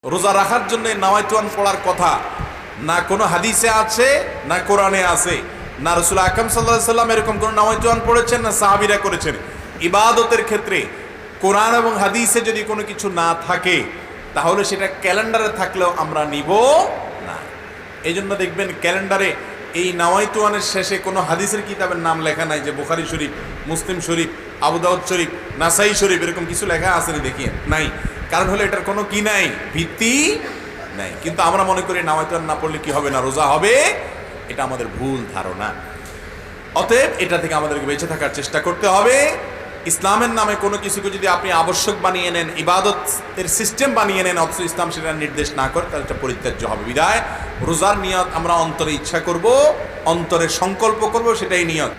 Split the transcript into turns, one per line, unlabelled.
রোজা রাখার জন্য নাওয়াইতুয়ান পড়ার কথা না কোনো হাদিসে আছে না কোরআনে আছে, না রাসূল আকরাম সাল্লাল্লাহু আলাইহি সাল্লাম এরকম কোন নাওয়াইতুয়ান পড়েছেন না সাহাবীরা করেছেন। ইবাদতের ক্ষেত্রে কোরআন এবং হাদিসে যদি কোনো কিছু না থাকে তাহলে সেটা ক্যালেন্ডারে থাকলেও আমরা নিব না। এই জন্য দেখবেন ক্যালেন্ডারে এই নাওয়াইতুয়ানের শেষে কোনো হাদিসের কিতাবের নাম লেখা নাই যে বুখারী শরীফ, মুসলিম শরীফ, আবু দাউদ শরীফ, নাসাই শরীফ, এরকম কিছু লেখা আছে না দেখিয়ে নাই। কারণ হলো এটার কোনো কি নাই, ভিত্তি নাই। কিন্তু আমরা মনে করি নাওয়াইতুয়ান না পড়লে কি হবে না, রোজা হবে। এটা আমাদের ভুল ধারণা। অতএব এটা থেকে আমাদেরকে বেঁচে থাকার চেষ্টা করতে হবে। ইসলামের নামে কোনো কিছুকে যদি আপনি আবশ্যক বানিয়ে নেন, ইবাদতের সিস্টেম বানিয়ে নেন, অথচ ইসলাম সেটা নির্দেশ না করে, তাহলে এটা পরিত্যাজ্য হবে। বিদায় রোজার নিয়ত আমরা অন্তরে ইচ্ছা করব, অন্তরে সংকল্প করব, সেটাই নিয়ত।